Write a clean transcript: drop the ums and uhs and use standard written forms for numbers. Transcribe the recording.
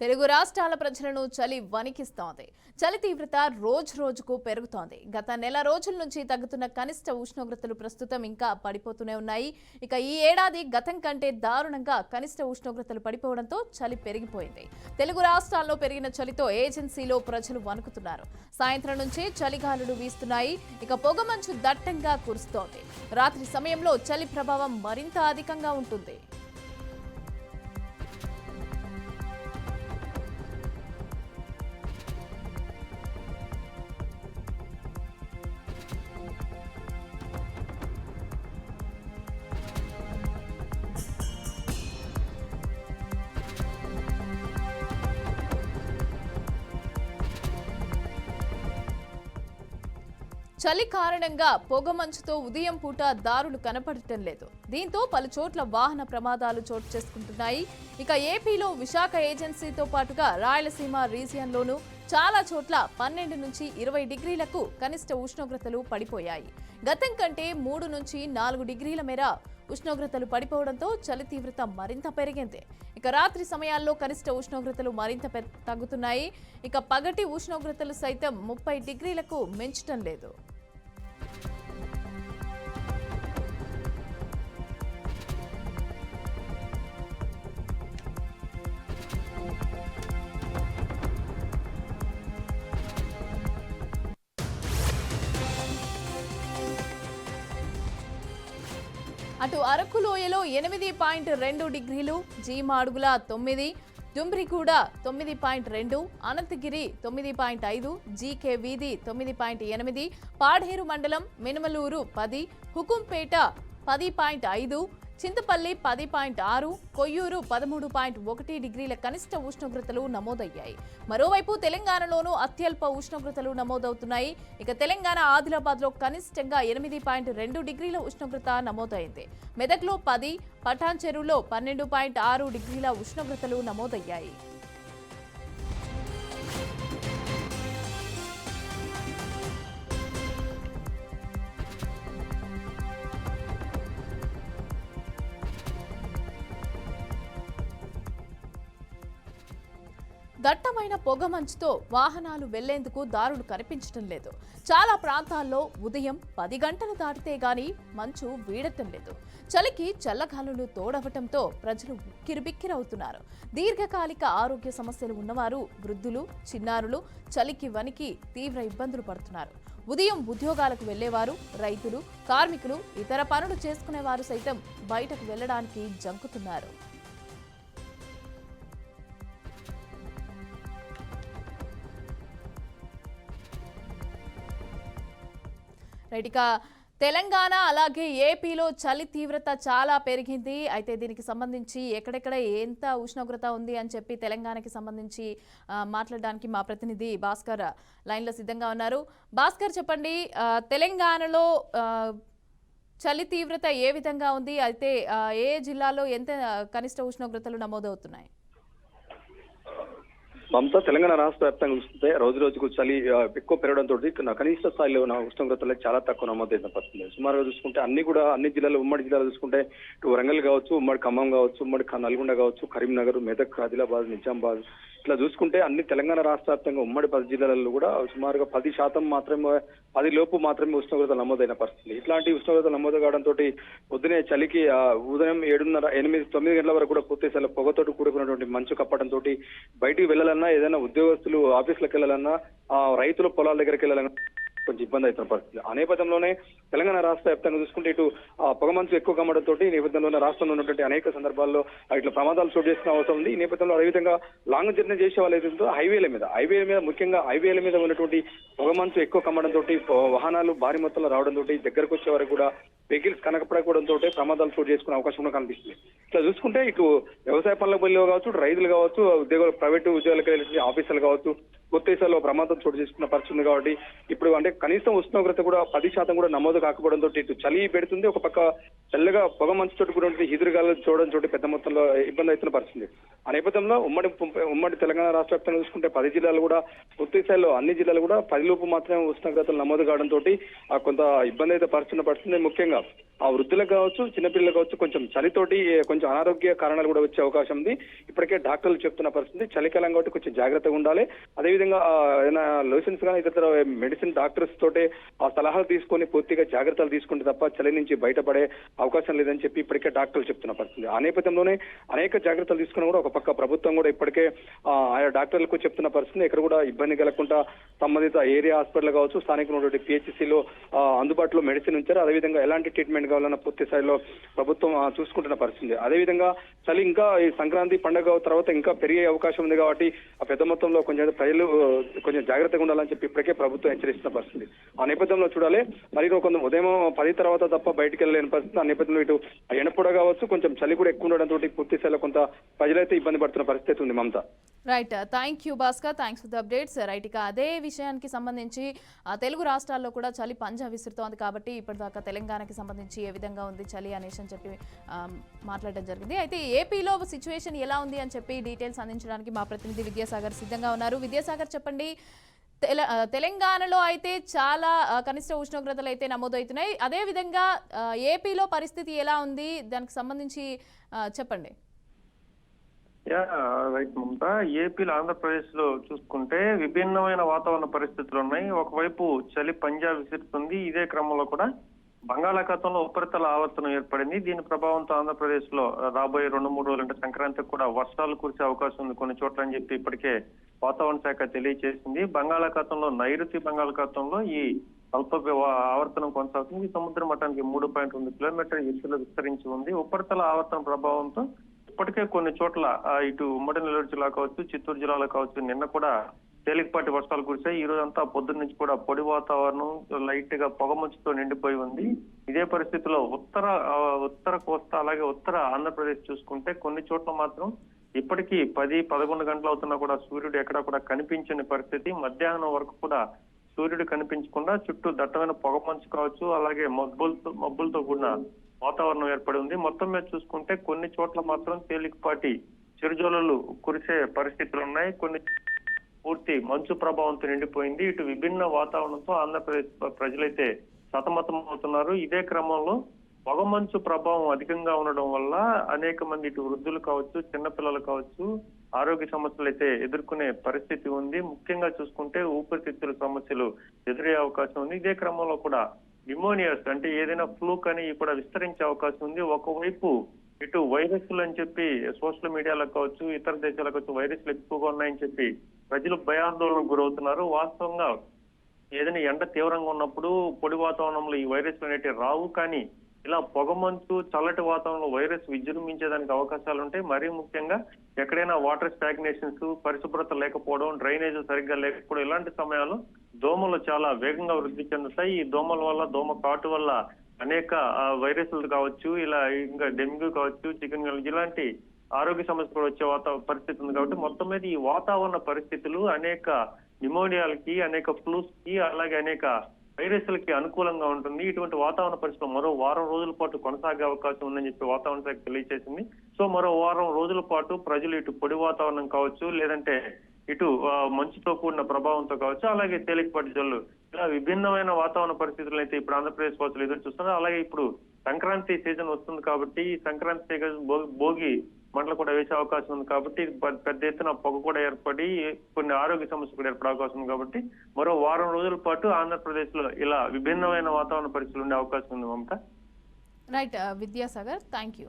తెలుగు రాష్ట్రాల ప్రజలను చలి వణికిస్తోంది. చలి తీవ్రత రోజు రోజుకు పెరుగుతోంది. గత నెల రోజుల నుంచి తగ్గుతున్న కనిష్ట ఉష్ణోగ్రతలు ప్రస్తుతం ఇంకా పడిపోతూనే ఉన్నాయి. ఇక ఈ ఏడాది గతం కంటే దారుణంగా కనిష్ట ఉష్ణోగ్రతలు పడిపోవడంతో చలి పెరిగిపోయింది. తెలుగు రాష్ట్రాల్లో పెరిగిన చలితో ఏజెన్సీలో ప్రజలు వణుకుతున్నారు. సాయంత్రం నుంచి చలిగాలులు వీస్తున్నాయి. ఇక పొగమంచు దట్టంగా కురుస్తోంది. రాత్రి సమయంలో చలి ప్రభావం మరింత అధికంగా ఉంటుంది. చలి కారణంగా పొగమంచుతో ఉదయం పూట దారులు కనపడటం లేదు. దీంతో పలు చోట్ల వాహన ప్రమాదాలు చోటు చేసుకుంటున్నాయి. ఇక ఏపీలో విశాఖ ఏజెన్సీతో పాటుగా రాయలసీమ రీజియన్లోనూ చాలా చోట్ల 12 నుంచి 20 డిగ్రీలకు కనిష్ట ఉష్ణోగ్రతలు పడిపోయాయి. గతం కంటే 3 నుంచి 4 డిగ్రీల మేర ఉష్ణోగ్రతలు పడిపోవడంతో చలి తీవ్రత మరింత పెరిగింది. ఇక రాత్రి సమయాల్లో కనిష్ట ఉష్ణోగ్రతలు మరింత తగ్గుతున్నాయి. ఇక పగటి ఉష్ణోగ్రతలు సైతం 30 డిగ్రీలకు మించటం లేదు. అటు అరకు లోయలో 8.2 డిగ్రీలు, జీమాడుగుల 9, డుమ్రిగూడ 9.2, అనంతగిరి 9.5, జీకే వీధి 9.8, పాడేరు మండలం మినుమలూరు 10, హుకుంపేట 10.5, చింతపల్లి 10.6, కొయ్యూరు 13.1 డిగ్రీల కనిష్ట ఉష్ణోగ్రతలు నమోదయ్యాయి. మరోవైపు తెలంగాణలోనూ అత్యల్ప ఉష్ణోగ్రతలు నమోదవుతున్నాయి. ఇక తెలంగాణ ఆదిలాబాద్లో కనిష్టంగా 8.2 డిగ్రీల ఉష్ణోగ్రత నమోదైంది. మెదక్లో 10, పటాన్ చెరువులో 12.6 డిగ్రీల ఉష్ణోగ్రతలు నమోదయ్యాయి. దట్టమైన పొగమంచుతో వాహనాలు వెళ్లేందుకు దారులు కనిపించడం లేదు. చాలా ప్రాంతాల్లో ఉదయం 10 గంటలు దాటితే గాని మంచు వీడటం లేదు. చలికి చల్లగాలులు తోడవటంతో ప్రజలు ఉక్కిరిబిక్కిరవుతున్నారు. దీర్ఘకాలిక ఆరోగ్య సమస్యలు ఉన్నవారు, వృద్ధులు, చిన్నారులు చలికి వణికి తీవ్ర ఇబ్బందులు పడుతున్నారు. ఉదయం ఉద్యోగాలకు వెళ్లేవారు, రైతులు, కార్మికులు, ఇతర పనులు చేసుకునేవారు సైతం బయటకు వెళ్లడానికి జంకుతున్నారు. ఇక తెలంగాణ అలాగే ఏపీలో చలి తీవ్రత చాలా పెరిగింది. అయితే దీనికి సంబంధించి ఎక్కడెక్కడ ఎంత ఉష్ణోగ్రత ఉంది అని చెప్పి తెలంగాణకి సంబంధించి మాట్లాడడానికి మా ప్రతినిధి భాస్కర్ లైన్లో సిద్ధంగా ఉన్నారు. భాస్కర్, చెప్పండి, తెలంగాణలో చలి తీవ్రత ఏ విధంగా ఉంది? అయితే ఏ జిల్లాలో ఎంత కనిష్ట ఉష్ణోగ్రతలు నమోదవుతున్నాయి? మమతా, తెలంగాణ రాష్ట్ర వ్యాప్తంగా చూస్తుంటే రోజు రోజుకు చలి ఎక్కువ పెరగడంతో కనిష్ట స్థాయిలో ఉన్న ఉష్ణోగ్రతలు చాలా తక్కువ నమోదైన పరిస్థితి. సుమారుగా చూసుకుంటే అన్ని జిల్లాలు, ఉమ్మడి జిల్లాలు చూసుకుంటే ఇటు వరంగల్ కావచ్చు, ఉమ్మడి ఖమ్మం కావచ్చు, ఉమ్మడి నల్గొండ కావచ్చు, కరీంనగర్, మెదక్, ఆదిలాబాద్, నిజామాబాద్ ఇట్లా చూసుకుంటే అన్ని తెలంగాణ రాష్ట్ర వ్యాప్తంగా ఉమ్మడి 10 జిల్లాలలో కూడా సుమారుగా 10% మాత్రమే, 10 లోపు మాత్రమే ఉష్ణోగ్రతలు నమోదైన పరిస్థితి. ఇట్లాంటి ఉష్ణోగ్రతలు నమోదు కావడంతో పొద్దునే చలికి ఉదయం 7:30, 8, 9 గంటల వరకు కూడా పూర్తి స్థాయిలో పొగతోటి కూడుకున్నటువంటి మంచు కప్పడంతో బయటికి వెళ్ళాలన్నా, ఏదైనా ఉద్యోగస్తులు ఆఫీసులకు వెళ్ళాలన్నా, రైతులు పొలాల దగ్గరికి వెళ్ళాలన్నా కొంచెం ఇబ్బంది అవుతున్న పరిస్థితి. ఆ నేపథ్యంలోనే తెలంగాణ రాష్ట్ర వ్యాప్తంగా చూసుకుంటే ఇటు పొగమంచు ఎక్కువ కమ్మడంతో ఈ నేపథ్యంలోనే రాష్ట్రంలో ఉన్నటువంటి అనేక సందర్భాల్లో ఇట్లా ప్రమాదాలు చోటు చేసుకునే అవసరం ఉంది. ఈ నేపథ్యంలో అదేవిధంగా లాంగ్ జర్నీ చేసే వాళ్ళు ఏదైతే హైవేల మీద ముఖ్యంగా హైవేల మీద ఉన్నటువంటి పొగమంచు ఎక్కువ కమ్మడంతో వాహనాలు భారీ మొత్తంలో రావడంతో దగ్గరకు వచ్చే వరకు కూడా వెహికల్స్ కనకపడకపోవడంతో ప్రమాదాలు చోటు చేసుకునే అవకాశం కూడా కనిపిస్తుంది. ఇట్లా చూసుకుంటే ఇటు వ్యవసాయ పనులకు వెళ్ళే కావచ్చు, రైతులు కావచ్చు, ఉద్యోగులు, ప్రైవేటు ఉద్యోగాలకు వెళ్ళే ఆఫీసులు కావచ్చు, కొత్తేసాలో ప్రమాదం చోటు చేసుకున్న పరిస్థితి ఉంది. కాబట్టి ఇప్పుడు అంటే కనీసం ఉష్ణోగ్రత కూడా 10% కూడా నమోదు కాకపోవడంతో ఇటు చలి పెడుతుంది, ఒక పక్క చల్లగా పొగ మంచు తోటి కూడా ఎదురుగాలు చూడడం చోటు పెద్ద మొత్తంలో ఇబ్బంది అవుతున్న పరిస్థితి. ఆ నేపథ్యంలో ఉమ్మడి తెలంగాణ రాష్ట్ర వ్యాప్తంగా చూసుకుంటే 10 జిల్లాలు కూడా పూర్తి స్థాయిలో అన్ని జిల్లాలు కూడా 10 లోపు మాత్రమే ఉష్ణోగ్రతలు నమోదు కావడంతో కొంత ఇబ్బంది అయితే పరిస్థితి. ముఖ్యంగా ఆ వృద్ధులకు కావచ్చు, చిన్నపిల్లలకు కావచ్చు కొంచెం చలితోటి కొంచెం అనారోగ్య కారణాలు కూడా వచ్చే అవకాశం ఉంది. ఇప్పటికే డాక్టర్లు చెప్తున్న పరిస్థితి చలికాలం కాబట్టి కొంచెం జాగ్రత్తగా ఉండాలి. అదేవిధంగా ఏదైనా లోషన్స్ కానీ ఇతర మెడిసిన్ డాక్టర్స్ తోటే ఆ సలహాలు తీసుకొని పూర్తిగా జాగ్రత్తలు తీసుకుంటే తప్ప చలి నుంచి బయటపడే అవకాశం లేదని చెప్పి ఇప్పటికే డాక్టర్లు చెప్తున్న పరిస్థితి. ఆ నేపథ్యంలోనే అనేక జాగ్రత్తలు తీసుకుని కూడా ఒక పక్క ప్రభుత్వం కూడా ఇప్పటికే ఆయా డాక్టర్లకు చెప్తున్న పరిస్థితి ఎక్కడ కూడా ఇబ్బంది కలగకుండా సంబంధిత ఏరియా హాస్పిటల్ కావచ్చు, స్థానిక పిహెచ్సిలో అందుబాటులో మెడిసిన్ ఉంచారు. అదేవిధంగా ఎలాంటి ట్రీట్మెంట్ కావాలన్న పూర్తి స్థాయిలో ప్రభుత్వం చూసుకుంటున్న పరిస్థితి. అదేవిధంగా చలి ఇంకా ఈ సంక్రాంతి పండుగ తర్వాత ఇంకా పెరిగే అవకాశం ఉంది కాబట్టి ఆ పెద్ద మొత్తంలో కొంచెం ప్రజలు కొంచెం జాగ్రత్తగా ఉండాలని చెప్పి ఇప్పటికే ప్రభుత్వం హెచ్చరిస్తున్న పరిస్థితి. ఆ నేపథ్యంలో చూడాలి మరి కొంచెం ఉదయం 10 తర్వాత తప్ప బయటికి వెళ్ళలేని పరిస్థితి. ఆ నేపథ్యంలో ఇటు ఎండపూడ కావచ్చు కొంచెం చలి కూడా ఎక్కువ ఉండడంతో పూర్తి స్థాయిలో కొంత ప్రజలైతే ఇబ్బంది పడుతున్న పరిస్థితి ఉంది. Mamata. Right, thank you Bhaskar, thanks for the updates. Right, ఇక అదే విషయానికి సంబంధించి తెలుగు రాష్ట్రాల్లో కూడా చలి పంజా విసురుతోంది కాబట్టి ఇప్పటిదాకా తెలంగాణకి సంబంధించి ఏ విధంగా ఉంది చలి అనేసి అని చెప్పి మాట్లాడడం జరిగింది. అయితే ఏపీలో సిచ్యువేషన్ ఎలా ఉంది అని చెప్పి డీటెయిల్స్ అందించడానికి మా ప్రతినిధి విద్యాసాగర్ సిద్ధంగా ఉన్నారు. విద్యాసాగర్, చెప్పండి. తెలంగాణలో అయితే చాలా కనిష్ట ఉష్ణోగ్రతలు అయితే నమోదవుతున్నాయి. అదేవిధంగా ఏపీలో పరిస్థితి ఎలా ఉంది, దానికి సంబంధించి చెప్పండి. రైట్ మమత, ఏపీలో ఆంధ్రప్రదేశ్ లో చూసుకుంటే విభిన్నమైన వాతావరణ పరిస్థితులు ఉన్నాయి. ఒకవైపు చలి పంజా విసురుతుంది. ఇదే క్రమంలో కూడా బంగాళాఖాతంలో ఉపరితల ఆవర్తనం ఏర్పడింది. దీని ప్రభావంతో ఆంధ్రప్రదేశ్ లో రాబోయే 2-3 రోజులు అంటే సంక్రాంతికి కూడా వర్షాలు కురిసే అవకాశం ఉంది కొన్ని చోట్ల అని చెప్పి ఇప్పటికే వాతావరణ శాఖ తెలియజేసింది. బంగాళాఖాతంలో నైరుతి బంగాళాఖాతంలో ఈ అల్ప ఆవర్తనం కొనసాగుతుంది. సముద్ర మట్టానికి 3.2 కిలోమీటర్ల ఎత్తులో విస్తరించి ఉంది. ఉపరితల ఆవర్తన ప్రభావంతో ఇప్పటికే కొన్ని చోట్ల ఇటు ఉమ్మడి నెల్లూరు జిల్లా కావచ్చు, చిత్తూరు జిల్లాలో కావచ్చు నిన్న కూడా తేలికపాటి వర్షాలు కురిశాయి. ఈ రోజు అంతా పొద్దున్న నుంచి కూడా పొడి వాతావరణం లైట్ గా పొగమంచుతో నిండిపోయి ఉంది. ఇదే పరిస్థితిలో ఉత్తర కోస్తా అలాగే ఉత్తర ఆంధ్రప్రదేశ్ చూసుకుంటే కొన్ని చోట్ల మాత్రం ఇప్పటికీ 10-11 గంటలు అవుతున్నా కూడా సూర్యుడు ఎక్కడా కూడా కనిపించని పరిస్థితి. మధ్యాహ్నం వరకు కూడా సూర్యుడు కనిపించకుండా చుట్టూ దట్టమైన పొగమంచు కావచ్చు, అలాగే మబ్బులతో కూడిన వాతావరణం ఏర్పడి ఉంది. మొత్తం మీద చూసుకుంటే కొన్ని చోట్ల మాత్రం తేలికపాటి చిరుజల్లులు కురిసే పరిస్థితులు ఉన్నాయి. కొన్ని పూర్తి మంచు ప్రభావంతో నిండిపోయింది. ఇటు విభిన్న వాతావరణంతో ఆంధ్రప్రదేశ్ ప్రజలైతే సతమతం అవుతున్నారు. ఇదే క్రమంలో పొగమంచు ప్రభావం అధికంగా ఉండడం వల్ల అనేక మంది ఇటు వృద్ధులు కావచ్చు, చిన్నపిల్లలు కావచ్చు ఆరోగ్య సమస్యలు అయితే ఎదుర్కొనే పరిస్థితి ఉంది. ముఖ్యంగా చూసుకుంటే ఊపిరితిత్తుల సమస్యలు ఎదురయ్యే అవకాశం ఉంది. ఇదే క్రమంలో కూడా న్యూమోనియాస్ అంటే ఏదైనా ఫ్లూ కానీ కూడా విస్తరించే అవకాశం ఉంది. ఒకవైపు ఇటు వైరస్లు అని చెప్పి సోషల్ మీడియాలో కావచ్చు, ఇతర దేశాలకు కావచ్చు వైరస్లు ఎక్కువగా ఉన్నాయని చెప్పి ప్రజలు భయాందోళనకు గురవుతున్నారు. వాస్తవంగా ఏదైనా ఎండ తీవ్రంగా ఉన్నప్పుడు పొడి వాతావరణంలో ఈ వైరస్లు అనేవి రావు. కానీ ఇలా పొగమంచు చల్లటి వాతావరణంలో వైరస్ విజృంభించేదానికి అవకాశాలు ఉంటాయి. మరీ ముఖ్యంగా ఎక్కడైనా వాటర్ స్టాగ్నేషన్స్, పరిశుభ్రత లేకపోవడం, డ్రైనేజ్ సరిగ్గా లేకపోవడం ఇలాంటి సమయాల్లో దోమలు చాలా వేగంగా వృద్ధి చెందుతాయి. ఈ దోమల వల్ల, దోమ కాటు వల్ల అనేక వైరస్లు కావచ్చు, ఇలా ఇంకా డెంగ్యూ కావచ్చు, చికెన్ ఇలాంటి ఆరోగ్య సమస్యలు కూడా వచ్చే పరిస్థితి ఉంది. కాబట్టి మొత్తం మీద ఈ వాతావరణ పరిస్థితులు అనేక న్యూమోనియాలకి, అనేక ఫ్లూస్ కి, అలాగే అనేక వైరస్లకి అనుకూలంగా ఉంటుంది. ఇటువంటి వాతావరణ పరిస్థితులు మరో వారం రోజుల పాటు కొనసాగే అవకాశం ఉందని చెప్పి వాతావరణ శాఖ తెలియజేసింది. సో మరో వారం రోజుల పాటు ప్రజలు ఇటు పొడి వాతావరణం కావచ్చు, లేదంటే ఇటు మంచుతో కూడిన ప్రభావంతో కావచ్చు, అలాగే తేలికపాటి జల్లు ఇలా విభిన్నమైన వాతావరణ పరిస్థితులు అయితే ఇప్పుడు ఆంధ్రప్రదేశ్ వాసులు ఎదురు చూస్తున్నారు. అలాగే ఇప్పుడు సంక్రాంతి సీజన్ వస్తుంది కాబట్టి ఈ సంక్రాంతి సీజన్ భోగి మంటలు కూడా వేసే అవకాశం ఉంది. కాబట్టి పెద్ద ఎత్తున పొగ కూడా ఏర్పడి కొన్ని ఆరోగ్య సమస్యలు కూడా ఏర్పడే అవకాశం ఉంది. కాబట్టి మరో వారం రోజుల పాటు ఆంధ్రప్రదేశ్ లో ఇలా విభిన్నమైన వాతావరణ పరిస్థితులు ఉండే అవకాశం ఉంది. Mamata. Right, Vidyasagar, thank you.